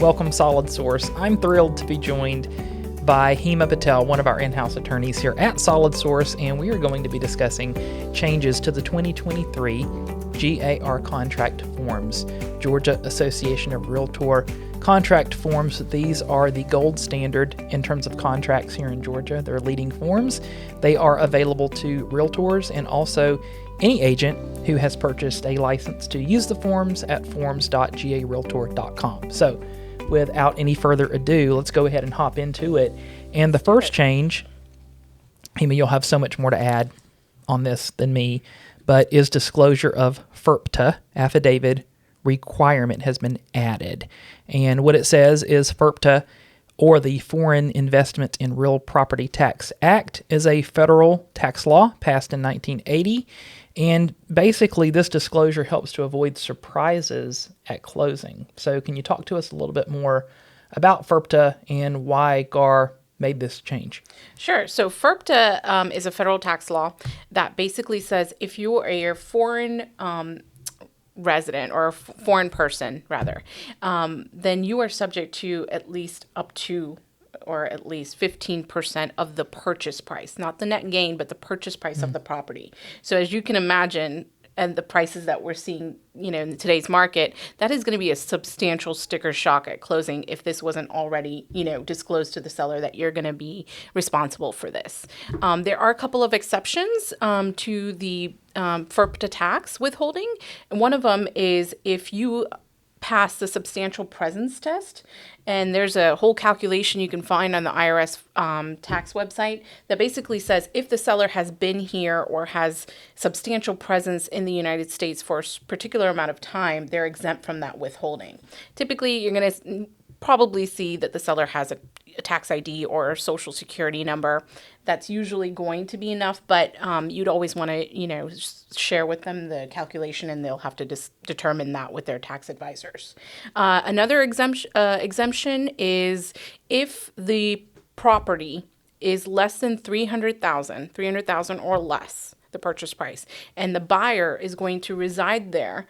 Welcome, Solid Source. I'm thrilled to be joined by Heema Patel, one of our in-house attorneys here at Solid Source, and we are going to be discussing changes to the 2023 GAR contract forms, Georgia Association of Realtor contract forms. These are the gold standard in terms of contracts here in Georgia. They're leading forms. They are available to realtors and also any agent who has purchased a license to use the forms at forms.garealtor.com. So without any further ado, let's go ahead and hop into it. And the first change, Heema, you'll have so much more to add on this than me, but is disclosure of FIRPTA, affidavit requirement, has been added. And what it says is FIRPTA, or the Foreign Investment in Real Property Tax Act, is a federal tax law passed in 1980. And basically, this disclosure helps to avoid surprises at closing. So can you talk to us a little bit more about FIRPTA and why GAR made this change? Sure. So FIRPTA is a federal tax law that basically says if you are a foreign resident or a foreign person, rather, then you are subject to at least up to or at least 15% of the purchase price, not the net gain, but the purchase price of the property. So as you can imagine, and the prices that we're seeing, in today's market, that is going to be a substantial sticker shock at closing if this wasn't already, disclosed to the seller that you're going to be responsible for this. There are a couple of exceptions to the FIRPTA tax withholding. And one of them is if you pass the substantial presence test, and there's a whole calculation you can find on the IRS tax website that basically says if the seller has been here or has substantial presence in the United States for a particular amount of time, they're exempt from that withholding. Typically, you're going to probably see that the seller has a tax ID or a social security number. That's usually going to be enough, but you'd always want to, share with them the calculation, and they'll have to determine that with their tax advisors. Another exemption is if the property is less than $300,000 or less, the purchase price, and the buyer is going to reside there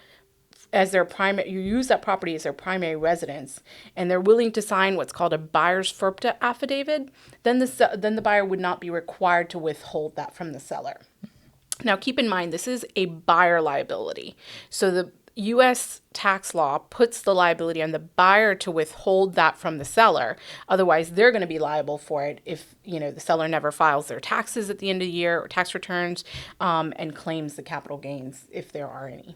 as their primary, you use that property as their primary residence, and they're willing to sign what's called a buyer's FIRPTA affidavit, then the buyer would not be required to withhold that from the seller. Now, keep in mind, this is a buyer liability. So the U.S. tax law puts the liability on the buyer to withhold that from the seller. Otherwise, they're going to be liable for it if, the seller never files their taxes at the end of the year or tax returns and claims the capital gains if there are any.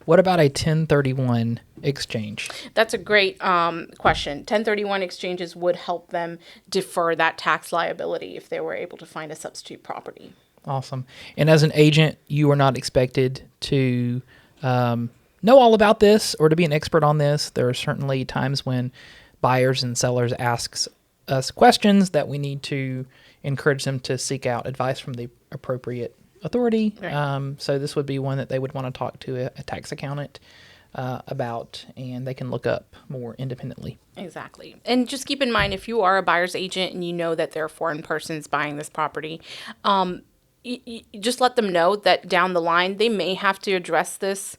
What about a 1031 exchange? That's a great question. 1031 exchanges would help them defer that tax liability if they were able to find a substitute property. Awesome. And as an agent, you are not expected to know all about this or to be an expert on this. There are certainly times when buyers and sellers ask us questions that we need to encourage them to seek out advice from the appropriate authority. Right. So this would be one that they would want to talk to a tax accountant about, and they can look up more independently. Exactly. And just keep in mind, if you are a buyer's agent and you know that there are foreign persons buying this property, you just let them know that down the line they may have to address this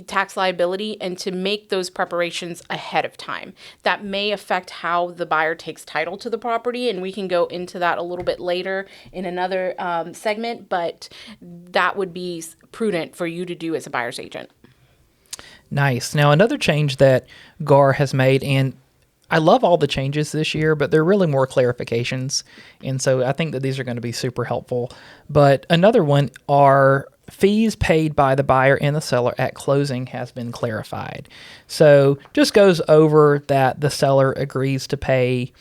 tax liability, and to make those preparations ahead of time. That may affect how the buyer takes title to the property, and we can go into that a little bit later in another segment, but that would be prudent for you to do as a buyer's agent. Nice. Now, another change that GAR has made, and I love all the changes this year, but they're really more clarifications. And so I think that these are going to be super helpful. But another one are fees paid by the buyer and the seller at closing has been clarified. So just goes over that the seller agrees to pay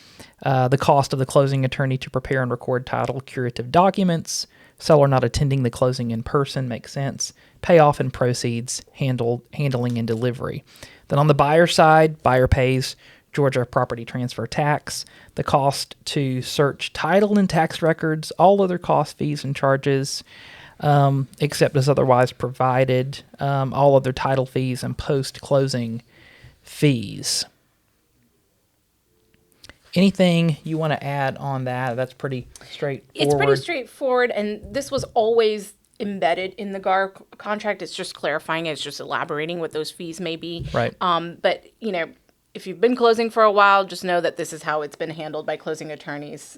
the cost of the closing attorney to prepare and record title curative documents. Seller not attending the closing in person makes sense. Payoff and proceeds, handling and delivery. Then on the buyer side, buyer pays Georgia property transfer tax, the cost to search title and tax records, all other costs, fees, and charges, except as otherwise provided, all other title fees and post-closing fees. Anything you want to add on that? That's pretty straightforward. It's pretty straightforward, and this was always embedded in the GAR contract. It's just clarifying, it's just elaborating what those fees may be. Right. But, if you've been closing for a while, just know that this is how it's been handled by closing attorneys,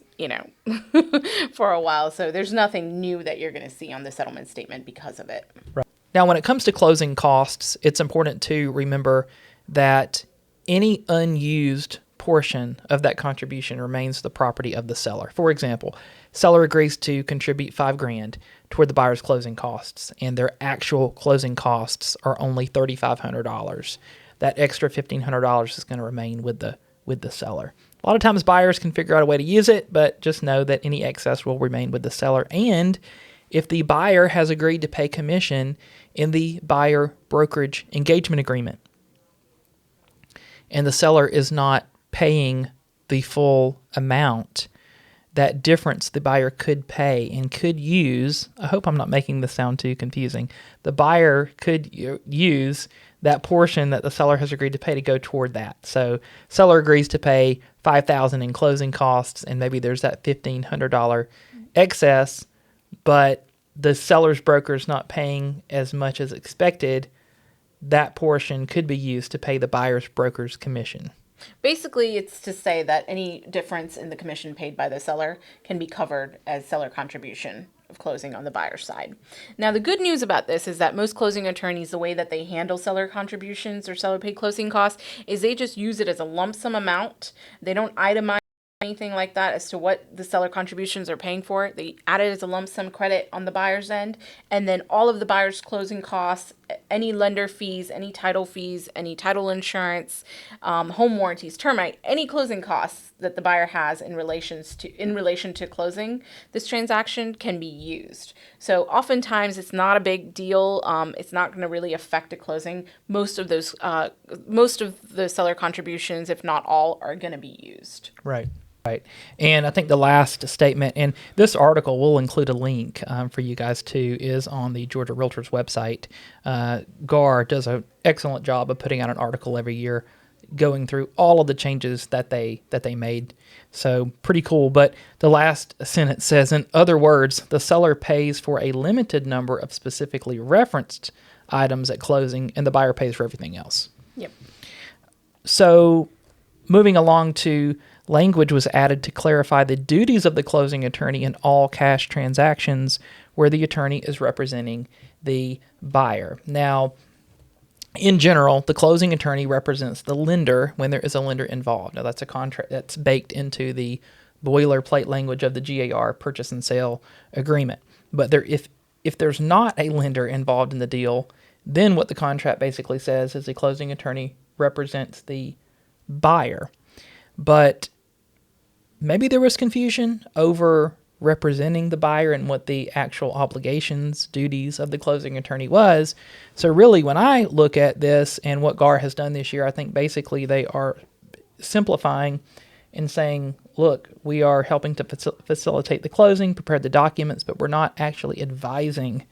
for a while. So there's nothing new that you're going to see on the settlement statement because of it. Right. Now, when it comes to closing costs, it's important to remember that any unused portion of that contribution remains the property of the seller. For example, seller agrees to contribute $5,000 toward the buyer's closing costs, and their actual closing costs are only $3,500. That extra $1,500 is going to remain with the seller. A lot of times buyers can figure out a way to use it, but just know that any excess will remain with the seller. And if the buyer has agreed to pay commission in the buyer brokerage engagement agreement, and the seller is not paying the full amount, that difference the buyer could pay and could use, I hope I'm not making this sound too confusing, the buyer could use that portion that the seller has agreed to pay to go toward that. So seller agrees to pay $5,000 in closing costs, and maybe there's that $1,500 excess, but the seller's broker is not paying as much as expected. That portion could be used to pay the buyer's broker's commission. Basically, it's to say that any difference in the commission paid by the seller can be covered as seller contribution of closing on the buyer's side. Now, the good news about this is that most closing attorneys, the way that they handle seller contributions or seller paid closing costs is they just use it as a lump sum amount. They don't itemize anything like that as to what the seller contributions are paying for. They add it as a lump sum credit on the buyer's end, and then all of the buyer's closing costs, any lender fees, any title insurance, home warranties, termite, any closing costs that the buyer has in relation to closing this transaction can be used. So oftentimes it's not a big deal. It's not going to really affect a closing. Most of the seller contributions, if not all, are going to be used. Right. Right. And I think the last statement, and this article will include a link for you guys too, is on the Georgia Realtors website. GAR does an excellent job of putting out an article every year going through all of the changes that they made. So pretty cool. But the last sentence says, in other words, the seller pays for a limited number of specifically referenced items at closing, and the buyer pays for everything else. Yep. So moving along to language was added to clarify the duties of the closing attorney in all cash transactions where the attorney is representing the buyer. Now, in general, the closing attorney represents the lender when there is a lender involved. Now, that's a contract that's baked into the boilerplate language of the GAR purchase and sale agreement. But if there's not a lender involved in the deal, then what the contract basically says is the closing attorney represents the buyer. But maybe there was confusion over representing the buyer and what the actual obligations, duties of the closing attorney was. So really, when I look at this and what GAR has done this year, I think basically they are simplifying and saying, look, we are helping to facilitate the closing, prepare the documents, but we're not actually advising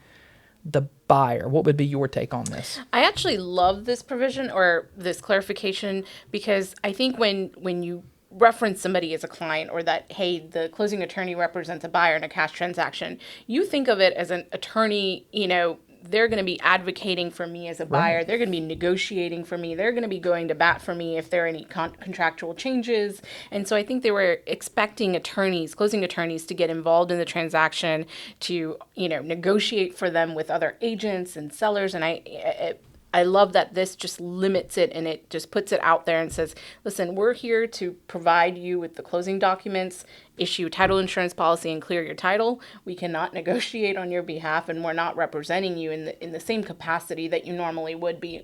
the buyer. What would be your take on this? I actually love this provision or this clarification because I think when you reference somebody as a client or that, hey, the closing attorney represents a buyer in a cash transaction, you think of it as an attorney, they're going to be advocating for me as a buyer. Right. They're going to be negotiating for me. They're going to be going to bat for me if there are any contractual changes. And so I think they were expecting closing attorneys to get involved in the transaction to, negotiate for them with other agents and sellers. And I love that this just limits it and it just puts it out there and says, listen, we're here to provide you with the closing documents, issue title insurance policy, and clear your title. We cannot negotiate on your behalf, and we're not representing you in the same capacity that you normally would be,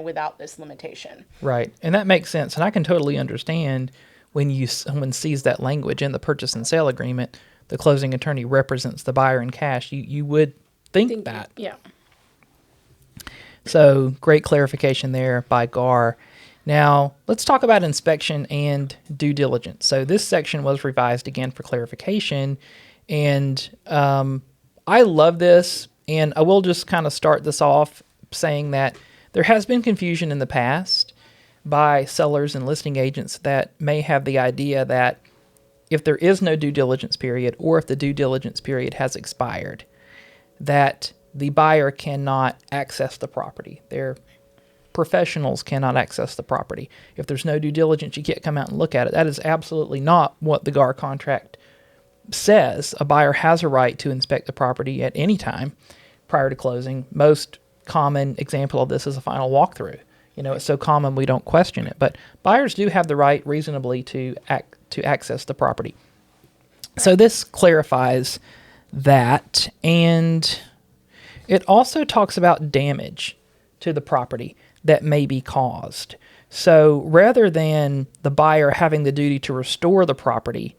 without this limitation. Right, and that makes sense, and I can totally understand when someone sees that language in the purchase and sale agreement, the closing attorney represents the buyer in cash. You would think that. Yeah. So great clarification there by GAR. Now, let's talk about inspection and due diligence. So this section was revised again for clarification, and I love this, and I will just kind of start this off saying that there has been confusion in the past by sellers and listing agents that may have the idea that if there is no due diligence period or if the due diligence period has expired, that the buyer cannot access the property. There professionals cannot access the property. If there's no due diligence, you can't come out and look at it. That is absolutely not what the GAR contract says. A buyer has a right to inspect the property at any time prior to closing. Most common example of this is a final walkthrough. It's so common we don't question it. But buyers do have the right reasonably to access the property. So this clarifies that, and it also talks about damage to the property that may be caused. So rather than the buyer having the duty to restore the property,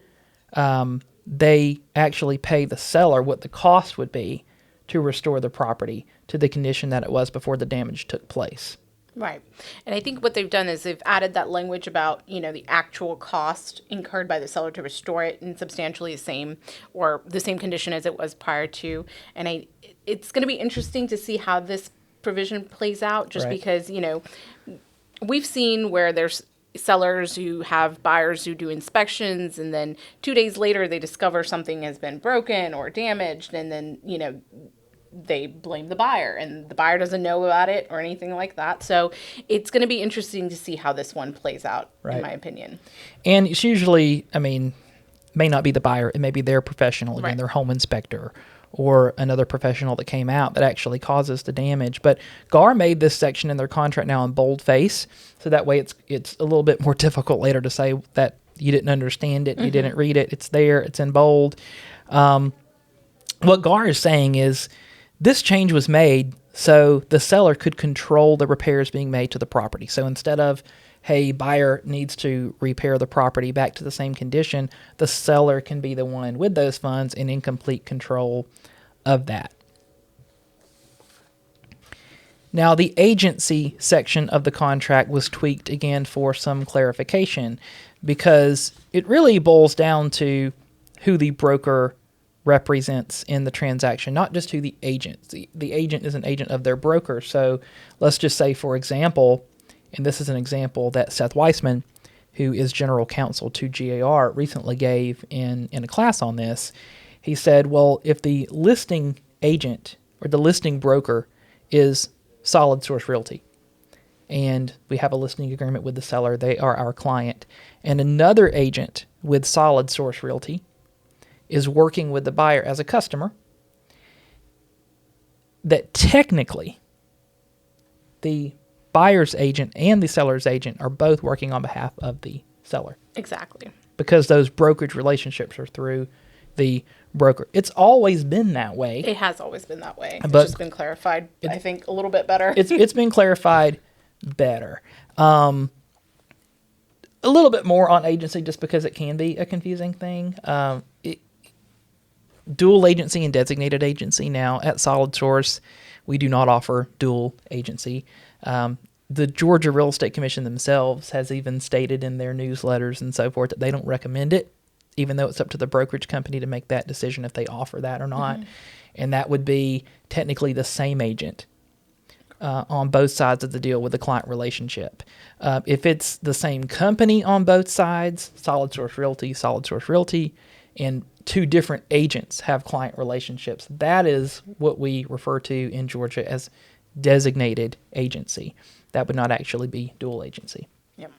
they actually pay the seller what the cost would be to restore the property to the condition that it was before the damage took place. Right. And I think what they've done is they've added that language about, the actual cost incurred by the seller to restore it in substantially the same or the same condition as it was prior to. And it's going to be interesting to see how this provision plays out, just Right. because, we've seen where there's sellers who have buyers who do inspections, and then 2 days later they discover something has been broken or damaged, and then, they blame the buyer, and the buyer doesn't know about it or anything like that. So it's going to be interesting to see how this one plays out, Right. in my opinion. And it's usually, may not be the buyer. It may be their professional, again, Right. their home inspector or another professional that came out that actually causes the damage. But GAR made this section in their contract now in boldface, so that way it's a little bit more difficult later to say that you didn't understand it, you didn't read it. It's there, it's in bold. What GAR is saying is this change was made so the seller could control the repairs being made to the property. So instead of, hey, buyer needs to repair the property back to the same condition, the seller can be the one with those funds and in complete control of that. Now, the agency section of the contract was tweaked again for some clarification, because it really boils down to who the broker represents in the transaction, not just who the agent. The agent is an agent of their broker. So let's just say, for example, and this is an example that Seth Weissman, who is general counsel to GAR, recently gave in a class on this. He said, well, if the listing agent or the listing broker is Solid Source Realty, and we have a listing agreement with the seller, they are our client, and another agent with Solid Source Realty is working with the buyer as a customer, that technically the buyer's agent and the seller's agent are both working on behalf of the seller. Exactly. Because those brokerage relationships are through the broker. It's always been that way. It has always been that way. It's But just been clarified, I think, a little bit better. It's been clarified better. A little bit more on agency, just because it can be a confusing thing. Dual agency and designated agency. Now, at Solid Source, we do not offer dual agency. The Georgia Real Estate Commission themselves has even stated in their newsletters and so forth that they don't recommend it, even though it's up to the brokerage company to make that decision if they offer that or not. And that would be technically the same agent on both sides of the deal with the client relationship. If it's the same company on both sides, Solid Source Realty, and two different agents have client relationships, that is what we refer to in Georgia as designated agency. That would not actually be dual agency. Yep.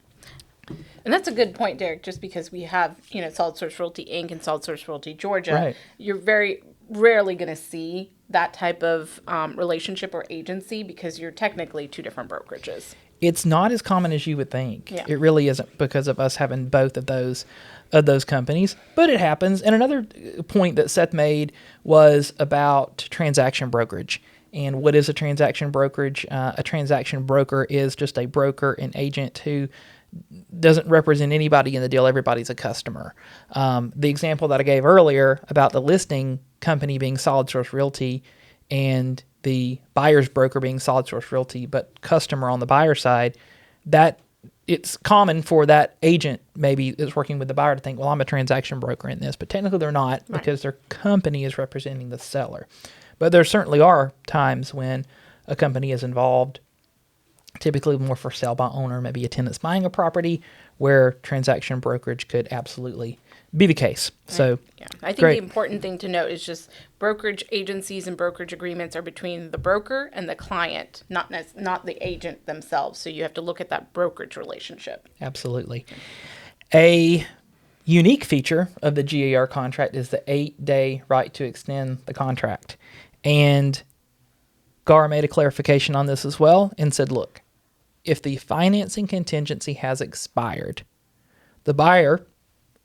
And that's a good point, Derek, just because we have, Solid Source Realty Inc. and Solid Source Realty Georgia. Right. You're very rarely going to see that type of relationship or agency, because you're technically two different brokerages. It's not as common as you would think. Yeah. It really isn't, because of us having both of those companies, but it happens. And another point that Seth made was about transaction brokerage. And what is a transaction brokerage? A transaction broker is just a broker, an agent who doesn't represent anybody in the deal. Everybody's a customer. The example that I gave earlier about the listing company being Solid Source Realty and the buyer's broker being Solid Source Realty, but customer on the buyer side, that it's common for that agent maybe is working with the buyer to think, well, I'm a transaction broker in this, but technically they're not, because their company is representing the seller. But there certainly are times when a company is involved typically more for sale by owner, maybe a tenant's buying a property, where transaction brokerage could absolutely be the case. So, Yeah, I think great. the important thing to note is just brokerage agencies and brokerage agreements are between the broker and the client, not the agent themselves. So you have to look at that brokerage relationship. Absolutely. A unique feature of the GAR contract is the 8-day right to extend the contract. And GAR made a clarification on this as well and said, look, if the financing contingency has expired, the buyer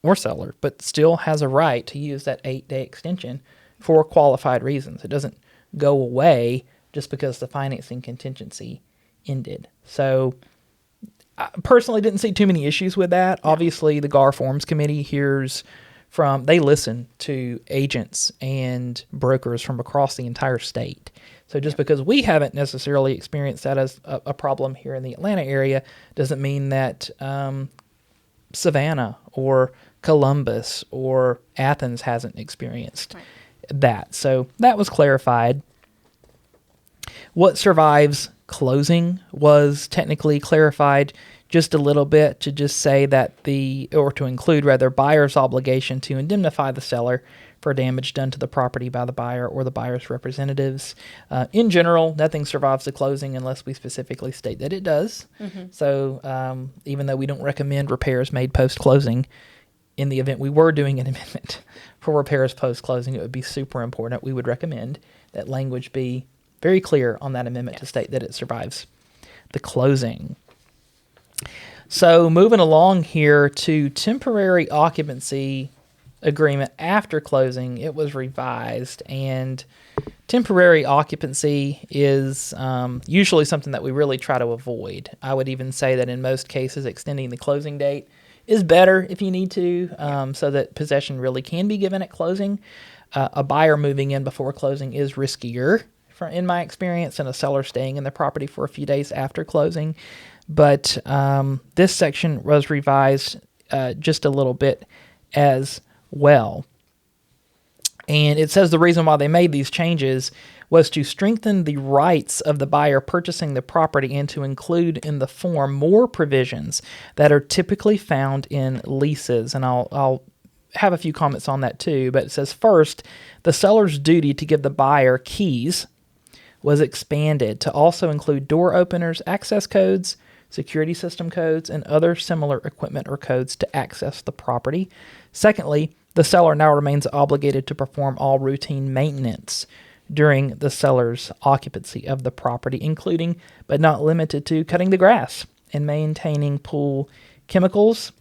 or seller, but still has a right to use that 8-day extension for qualified reasons. It doesn't go away just because the financing contingency ended. So I personally didn't see too many issues with that. Yeah. Obviously, the GAR Forms Committee they listen to agents and brokers from across the entire state. So just because we haven't necessarily experienced that as a problem here in the Atlanta area doesn't mean that Savannah or Columbus or Athens hasn't experienced that. So that was clarified. What survives closing was technically clarified just a little bit to just say that to include buyer's obligation to indemnify the seller for damage done to the property by the buyer or the buyer's representatives. In general, nothing survives the closing unless we specifically state that it does. Mm-hmm. So even though we don't recommend repairs made post-closing, in the event we were doing an amendment for repairs post-closing, it would be super important. We would recommend that language be very clear on that amendment to state that it survives the closing. So moving along here to temporary occupancy agreement after closing, it was revised, and temporary occupancy is usually something that we really try to avoid. I would even say that in most cases, extending the closing date is better if you need to, so that possession really can be given at closing. A buyer moving in before closing is riskier, in my experience, than a seller staying in the property for a few days after closing. But this section was revised just a little bit as well. And it says the reason why they made these changes was to strengthen the rights of the buyer purchasing the property and to include in the form more provisions that are typically found in leases. And I'll have a few comments on that too. But it says, first, the seller's duty to give the buyer keys was expanded to also include door openers, access codes, security system codes, and other similar equipment or codes to access the property. Secondly, the seller now remains obligated to perform all routine maintenance during the seller's occupancy of the property, including but not limited to cutting the grass and maintaining pool chemicals.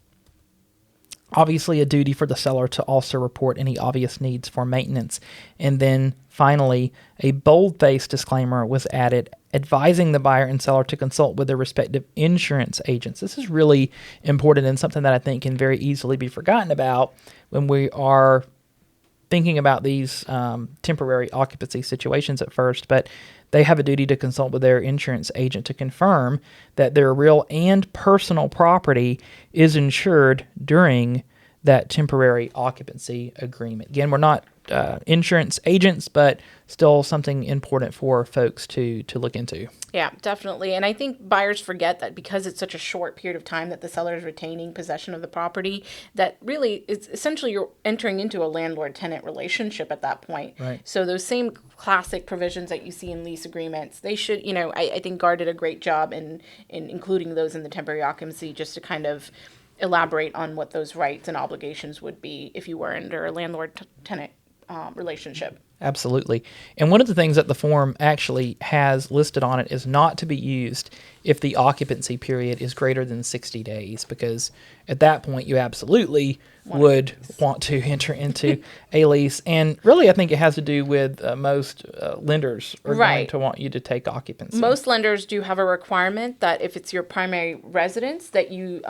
Obviously, a duty for the seller to also report any obvious needs for maintenance. And then finally, a bold-faced disclaimer was added advising the buyer and seller to consult with their respective insurance agents. This is really important and something that I think can very easily be forgotten about when we are thinking about these temporary occupancy situations at first, but they have a duty to consult with their insurance agent to confirm that their real and personal property is insured during that temporary occupancy agreement. Again, we're not insurance agents, but still something important for folks to look into. Yeah, definitely. And I think buyers forget that because it's such a short period of time that the seller is retaining possession of the property, that really it's essentially you're entering into a landlord-tenant relationship at that point. Right. So those same classic provisions that you see in lease agreements, they should, I think GAR did a great job in including those in the temporary occupancy just to kind of elaborate on what those rights and obligations would be if you were under a landlord-tenant relationship. Absolutely. And one of the things that the form actually has listed on it is not to be used if the occupancy period is greater than 60 days, because at that point you absolutely would want to enter into a lease. And really, I think it has to do with most lenders are going to want you to take occupancy. Most lenders do have a requirement that if it's your primary residence, that you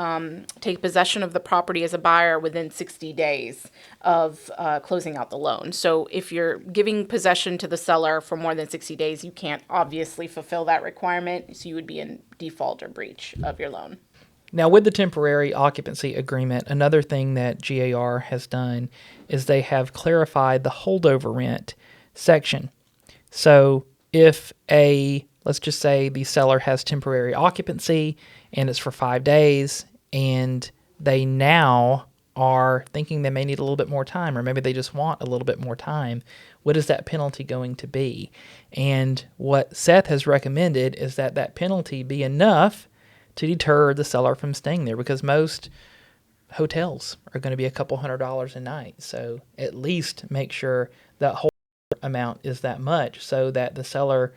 take possession of the property as a buyer within 60 days of closing out the loan. So if you're giving possession to the seller for more than 60 days, you can't obviously fulfill that requirement. So you would be in default or breach of your loan. Now, with the temporary occupancy agreement, another thing that GAR has done is they have clarified the holdover rent section. So if a let's just say the seller has temporary occupancy and it's for 5 days, and they now are thinking they may need a little bit more time, or maybe they just want a little bit more time. What is that penalty going to be? And what Seth has recommended is that that penalty be enough to deter the seller from staying there, because most hotels are going to be a couple $100s a night. So at least make sure that whole amount is that much so that the seller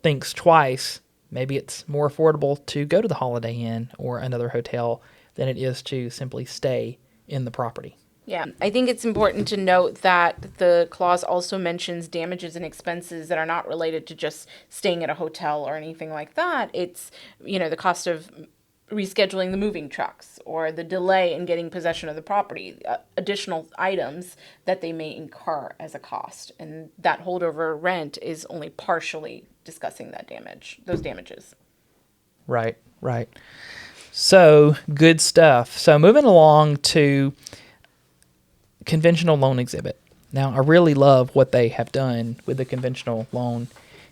thinks twice. Maybe it's more affordable to go to the Holiday Inn or another hotel than it is to simply stay in the property. Yeah, I think it's important to note that the clause also mentions damages and expenses that are not related to just staying at a hotel or anything like that. It's, the cost of rescheduling the moving trucks or the delay in getting possession of the property, additional items that they may incur as a cost. And that holdover rent is only partially discussing those damages. Right. So, good stuff. So, moving along to conventional loan exhibit. Now, I really love what they have done with the conventional loan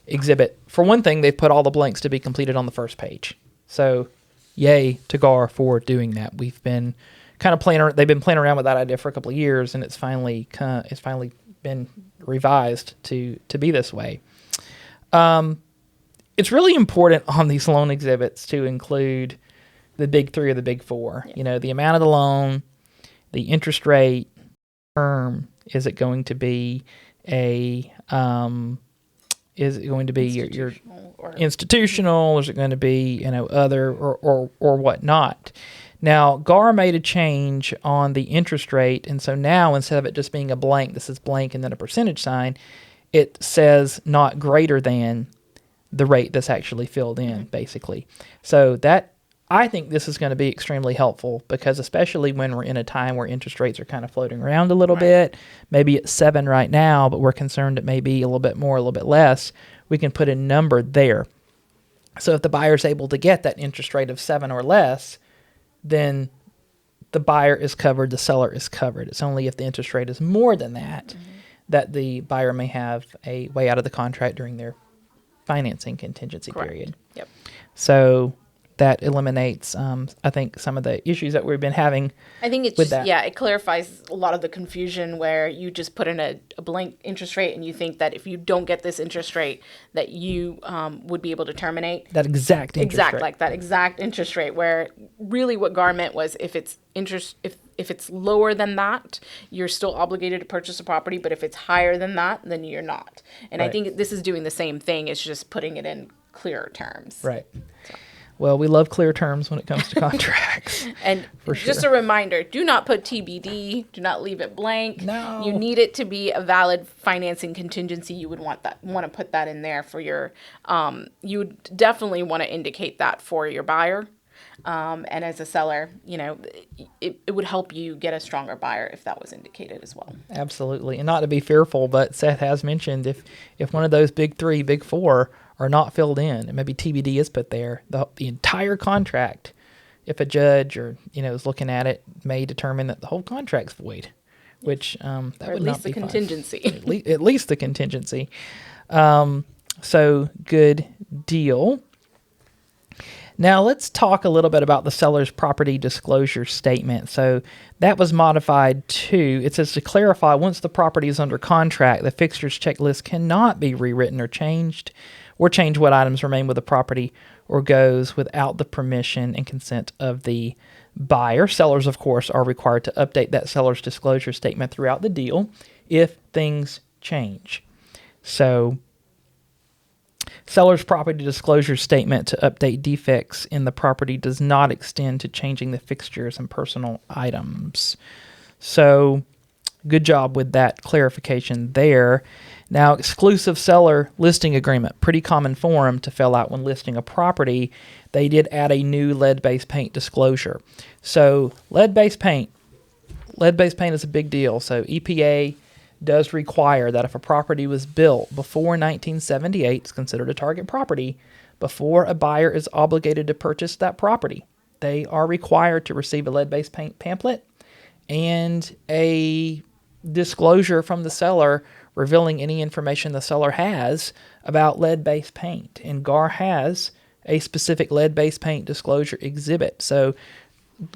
exhibit. For one thing, they've put all the blanks to be completed on the first page. So, yay to GAR for doing that. We've been kind of they've been playing around with that idea for a couple of years, and it's finally been revised to be this way. It's really important on these loan exhibits to include the big three or the big four. Yeah. The amount of the loan, the interest rate, term. Is it going to be your institutional? Is it going to be other or whatnot? Now, GAR made a change on the interest rate, and so now instead of it just being a blank, this is blank and then a percentage sign, it says not greater than the rate that's actually filled in, basically. So I think this is going to be extremely helpful, because especially when we're in a time where interest rates are kind of floating around a little bit, maybe it's 7 right now, but we're concerned it may be a little bit more, a little bit less, we can put a number there. So if the buyer's able to get that interest rate of 7 or less, then the buyer is covered, the seller is covered. It's only if the interest rate is more than that that the buyer may have a way out of the contract during their financing contingency period. Yep. So that eliminates, I think, some of the issues that we've been having. I think it's it clarifies a lot of the confusion where you just put in a blank interest rate and you think that if you don't get this interest rate that you would be able to terminate. That exact interest rate. Like that exact interest rate, where really what GAR meant was if it's lower than that, you're still obligated to purchase a property, but if it's higher than that, then you're not. And I think this is doing the same thing. It's just putting it in clearer terms. Right. So. Well, we love clear terms when it comes to contracts. And just a reminder, do not put TBD, do not leave it blank. No. You need it to be a valid financing contingency. You would want to put that in there for your, you would definitely want to indicate that for your buyer. And as a seller, it would help you get a stronger buyer if that was indicated as well. Absolutely. And not to be fearful, but Seth has mentioned if one of those big 3, big 4 are not filled in, and maybe TBD is put there, the entire contract, if a judge or is looking at it, may determine that the whole contract's void, which that would not be fine. At least the contingency. So good deal. Now let's talk a little bit about the seller's property disclosure statement. So that was modified too. It says to clarify, once the property is under contract, the fixtures checklist cannot be rewritten or changed, or change what items remain with the property or goes without the permission and consent of the buyer. Sellers, of course, are required to update that seller's disclosure statement throughout the deal if things change. So, seller's property disclosure statement to update defects in the property does not extend to changing the fixtures and personal items. So, good job with that clarification there. Now, exclusive seller listing agreement, pretty common form to fill out when listing a property. They did add a new lead-based paint disclosure. So lead-based paint is a big deal. So EPA does require that if a property was built before 1978, it's considered a target property, before a buyer is obligated to purchase that property, they are required to receive a lead-based paint pamphlet and a disclosure from the seller revealing any information the seller has about lead-based paint. And GAR has a specific lead-based paint disclosure exhibit. So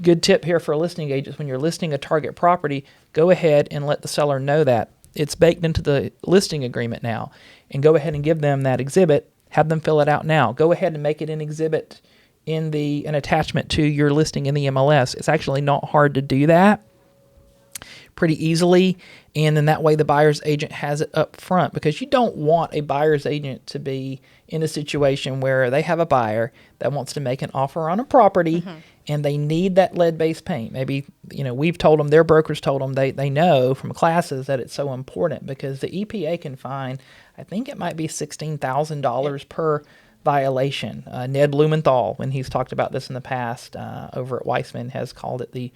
good tip here for listing agents: when you're listing a target property, go ahead and let the seller know that. It's baked into the listing agreement now. And go ahead and give them that exhibit. Have them fill it out now. Go ahead and make it an exhibit in an attachment to your listing in the MLS. It's actually not hard to do that pretty easily, and then that way the buyer's agent has it up front, because you don't want a buyer's agent to be in a situation where they have a buyer that wants to make an offer on a property and they need that lead-based paint. Maybe, we've told them, their brokers told them, they know from classes that it's so important, because the EPA can fine, I think it might be $16,000 per violation. Ned Blumenthal, when he's talked about this in the past over at Weissman, has called it the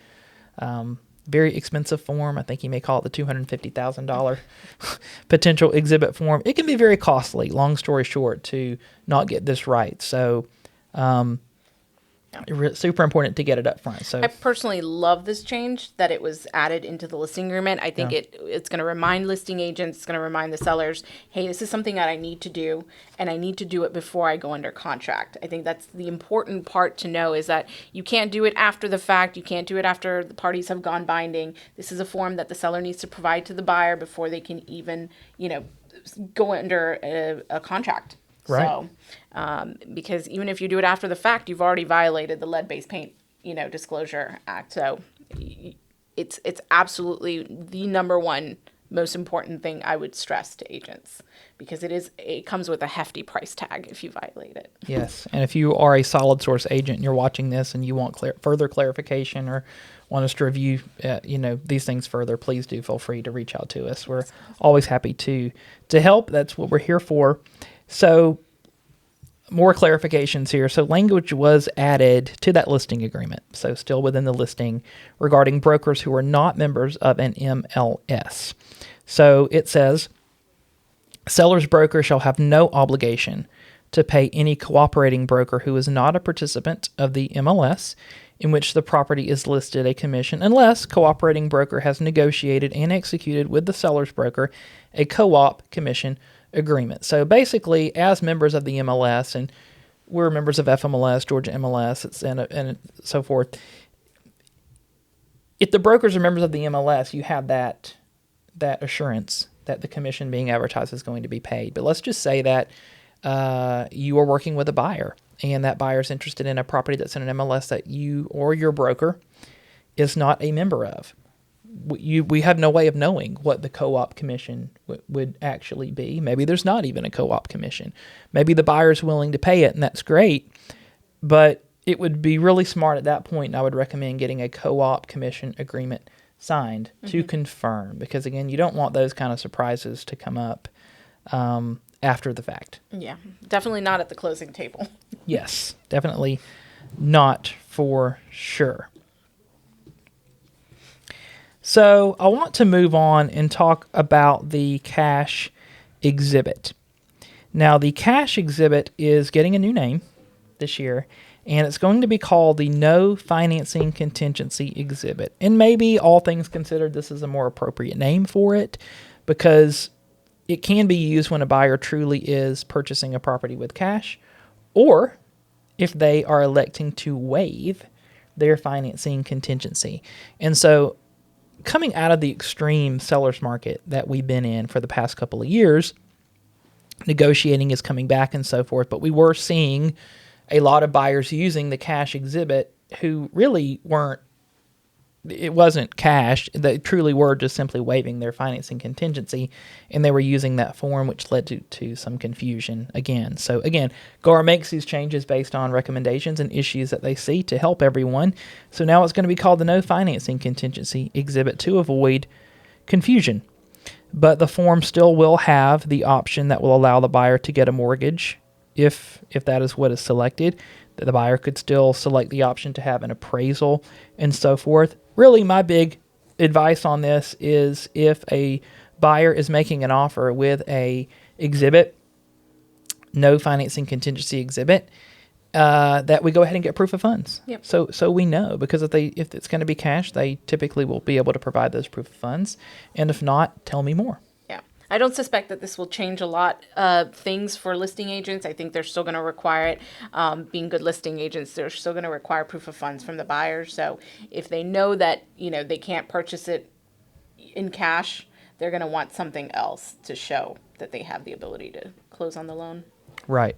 very expensive form. I think he may call it the $250,000 potential exhibit form. It can be very costly, long story short, to not get this right. So super important to get it up front. So I personally love this change that it was added into the listing agreement. I think it's going to remind listing agents, it's going to remind the sellers, hey, this is something that I need to do, and I need to do it before I go under contract. I think that's the important part to know, is that you can't do it after the fact. You can't do it after the parties have gone binding. This is a form that the seller needs to provide to the buyer before they can even, go under a contract. Right. So, because even if you do it after the fact, you've already violated the lead-based paint, disclosure act. So it's absolutely the number one most important thing I would stress to agents, because it comes with a hefty price tag if you violate it. Yes. And if you are a Solid Source agent and you're watching this and you want further clarification or want us to review, these things further, please do feel free to reach out to us. We're always happy to help. That's what we're here for. So more clarifications here. So language was added to that listing agreement, so still within the listing, regarding brokers who are not members of an MLS. So it says, seller's broker shall have no obligation to pay any cooperating broker who is not a participant of the MLS in which the property is listed a commission, unless cooperating broker has negotiated and executed with the seller's broker a co-op commission agreement. So basically, as members of the MLS, and we're members of FMLS, Georgia MLS, and so forth, if the brokers are members of the MLS, you have that assurance that the commission being advertised is going to be paid. But let's just say that you are working with a buyer, and that buyer is interested in a property that's in an MLS that you or your broker is not a member of. We have no way of knowing what the co-op commission would actually be. Maybe there's not even a co-op commission. Maybe the buyer's willing to pay it, and that's great. But it would be really smart at that point, and I would recommend getting a co-op commission agreement signed to confirm. Because, again, you don't want those kind of surprises to come up after the fact. Yeah, definitely not at the closing table. Yes, definitely not for sure. So I want to move on and talk about the cash exhibit. Now, the cash exhibit is getting a new name this year, and it's going to be called the No Financing Contingency Exhibit. And maybe, all things considered, this is a more appropriate name for it, because it can be used when a buyer truly is purchasing a property with cash, or if they are electing to waive their financing contingency. And so, coming out of the extreme seller's market that we've been in for the past couple of years, negotiating is coming back and so forth, but we were seeing a lot of buyers using the cash exhibit who really it wasn't cash. They truly were just simply waiving their financing contingency, and they were using that form, which led to some confusion again. So again, GAR makes these changes based on recommendations and issues that they see to help everyone. So now it's going to be called the No Financing Contingency Exhibit to avoid confusion. But the form still will have the option that will allow the buyer to get a mortgage if that is what is selected. The buyer could still select the option to have an appraisal and so forth. Really, my big advice on this is, if a buyer is making an offer with a exhibit, no financing contingency exhibit, that we go ahead and get proof of funds. Yep. So we know, because if it's going to be cash, they typically will be able to provide those proof of funds. And if not, tell me more. Yeah. I don't suspect that this will change a lot of things for listing agents. I think they're still going to require it. Being good listing agents, they're still going to require proof of funds from the buyer. So if they know that, they can't purchase it in cash, they're going to want something else to show that they have the ability to close on the loan. Right.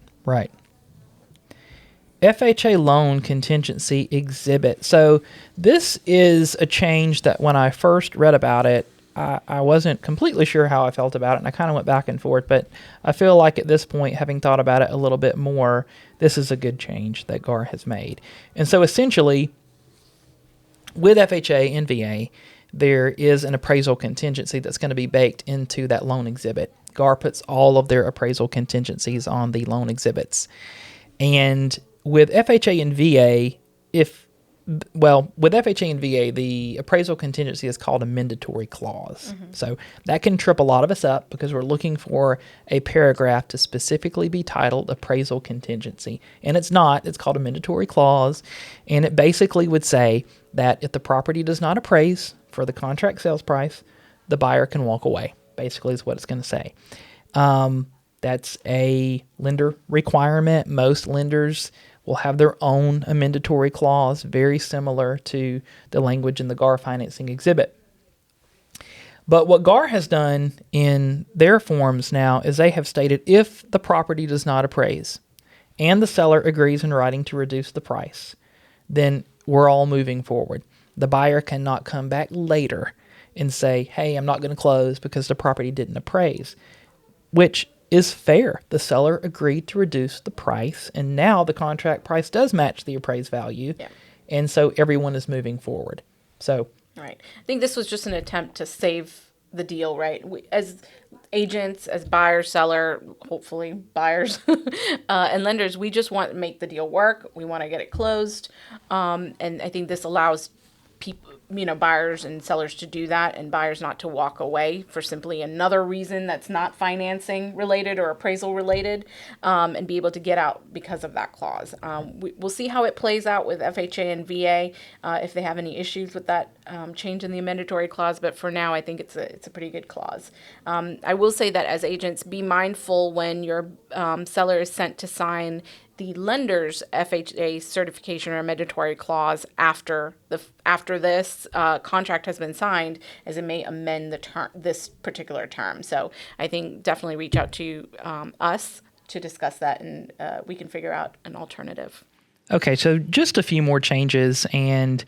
FHA loan contingency exhibit. So this is a change that when I first read about it, I wasn't completely sure how I felt about it, and I kind of went back and forth, but I feel like at this point, having thought about it a little bit more, this is a good change that GAR has made. And so essentially, with FHA and VA, there is an appraisal contingency that's going to be baked into that loan exhibit. GAR puts all of their appraisal contingencies on the loan exhibits. And with FHA and VA, with FHA and VA, the appraisal contingency is called a mandatory clause. Mm-hmm. So that can trip a lot of us up because we're looking for a paragraph to specifically be titled appraisal contingency. And it's not. It's called a mandatory clause. And it basically would say that if the property does not appraise for the contract sales price, the buyer can walk away, basically is what it's going to say. That's a lender requirement. Most lenders will have their own amendatory clause, very similar to the language in the GAR financing exhibit. But what GAR has done in their forms now is they have stated if the property does not appraise and the seller agrees in writing to reduce the price, then we're all moving forward. The buyer cannot come back later and say, hey, I'm not going to close because the property didn't appraise, which is fair. The seller agreed to reduce the price, and now the contract price does match the appraised value, and so everyone is moving forward. So, right. I think this was just an attempt to save the deal, right? As agents, as buyer, seller, hopefully buyers, and lenders, we just want to make the deal work. We want to get it closed, and I think this allows people, buyers and sellers to do that, and buyers not to walk away for simply another reason that's not financing related or appraisal related, and be able to get out because of that clause. We'll see how it plays out with FHA and VA if they have any issues with that change in the amendatory clause. But for now, I think it's a pretty good clause. I will say that as agents, be mindful when your seller is sent to sign the lender's FHA certification or amendatory clause after this contract has been signed, as it may amend this particular term. So I think definitely reach out to us to discuss that, and we can figure out an alternative. Okay, so just a few more changes, and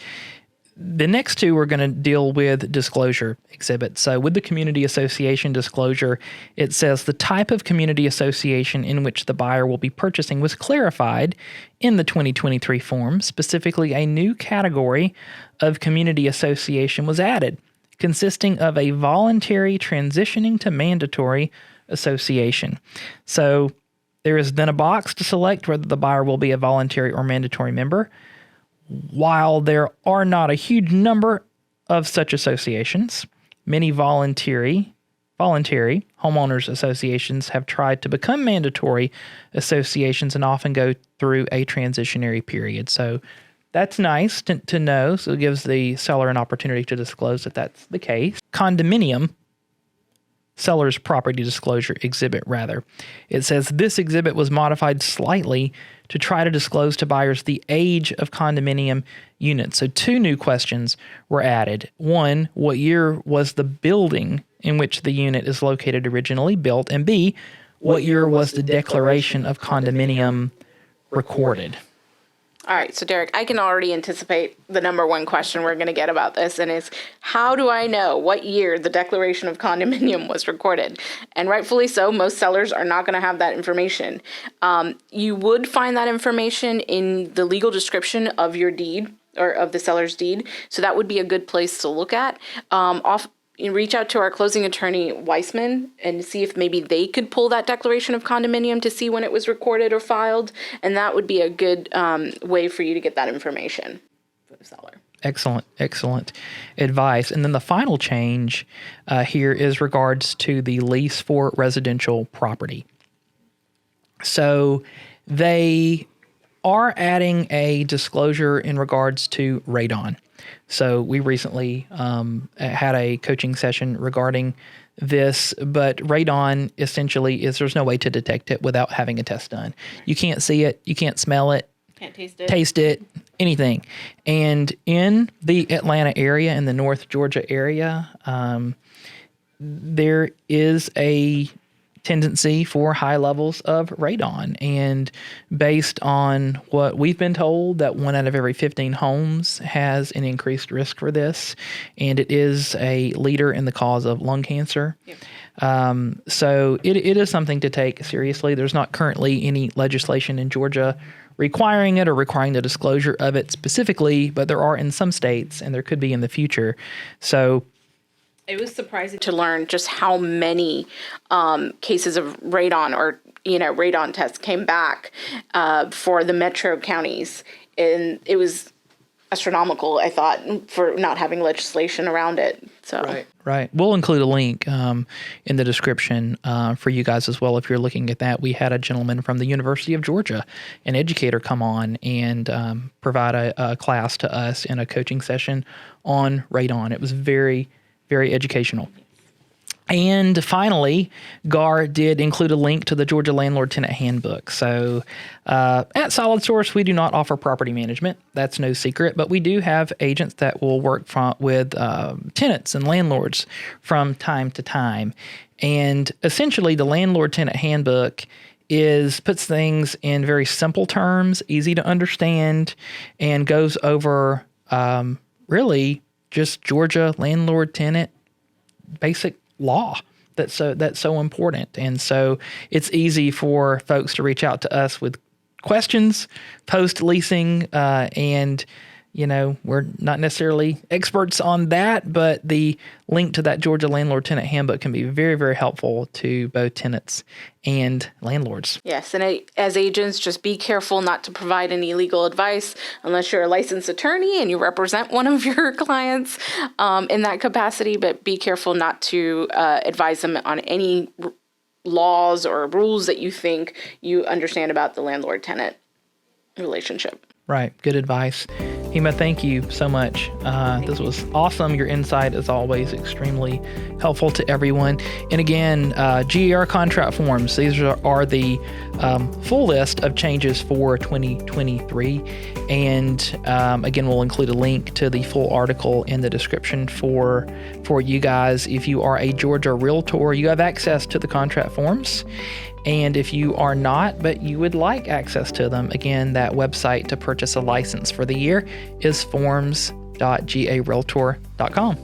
the next two we're going to deal with disclosure exhibits. So with the community association disclosure, it says the type of community association in which the buyer will be purchasing was clarified in the 2023 form. Specifically, a new category of community association was added, consisting of a voluntary transitioning to mandatory association. So there is then a box to select whether the buyer will be a voluntary or mandatory member. While there are not a huge number of such associations, many voluntary homeowners associations have tried to become mandatory associations and often go through a transitionary period. So that's nice to know. So it gives the seller an opportunity to disclose that that's the case. Condominium, seller's property disclosure exhibit, rather. It says this exhibit was modified slightly to try to disclose to buyers the age of condominium units. So two new questions were added. One, what year was the building in which the unit is located originally built? And B, what year was the declaration of condominium recorded? All right, so Derek, I can already anticipate the number one question we're going to get about this, and is, how do I know what year the declaration of condominium was recorded? And rightfully so, most sellers are not going to have that information. You would find that information in the legal description of your deed, or of the seller's deed, so that would be a good place to look at. Reach out to our closing attorney, Weissman, and see if maybe they could pull that declaration of condominium to see when it was recorded or filed. And that would be a good way for you to get that information for the seller. Excellent advice. And then the final change here is regards to the lease for residential property. So they are adding a disclosure in regards to radon. So we recently had a coaching session regarding this, but radon essentially is there's no way to detect it without having a test done. You can't see it, you can't smell it, Can't taste it, anything. And in the Atlanta area, in the North Georgia area, there is a tendency for high levels of radon. And based on what we've been told, that 1 out of every 15 homes has an increased risk for this. And it is a leader in the cause of lung cancer. Yep. So it is something to take seriously. There's not currently any legislation in Georgia requiring it or requiring the disclosure of it specifically, but there are in some states, and there could be in the future. So it was surprising to learn just how many cases of radon or, radon tests came back for the metro counties. And it was astronomical, I thought, for not having legislation around it. So Right. We'll include a link in the description for you guys as well if you're looking at that. We had a gentleman from the University of Georgia, an educator, come on and provide a class to us in a coaching session on radon. It was very, very educational. And finally, GAR did include a link to the Georgia Landlord Tenant Handbook. So at Solid Source, we do not offer property management. That's no secret. But we do have agents that will work with tenants and landlords from time to time. And essentially, the Landlord Tenant Handbook puts things in very simple terms, easy to understand, and goes over really just Georgia landlord tenant basic law that's so important. And so it's easy for folks to reach out to us with questions post leasing, and we're not necessarily experts on that, but the link to that Georgia Landlord Tenant Handbook can be very, very helpful to both tenants and landlords. Yes, and as agents, just be careful not to provide any legal advice unless you're a licensed attorney and you represent one of your clients in that capacity, but be careful not to advise them on any laws or rules that you think you understand about the landlord-tenant relationship. Right. Good advice. Heema, thank you so much. This was awesome. Your insight is always extremely helpful to everyone. And again, GAR contract forms. These are the full list of changes for 2023. And again, we'll include a link to the full article in the description for you guys. If you are a Georgia Realtor, you have access to the contract forms. And if you are not, but you would like access to them, again, that website to purchase a license for the year is forms.garealtor.com.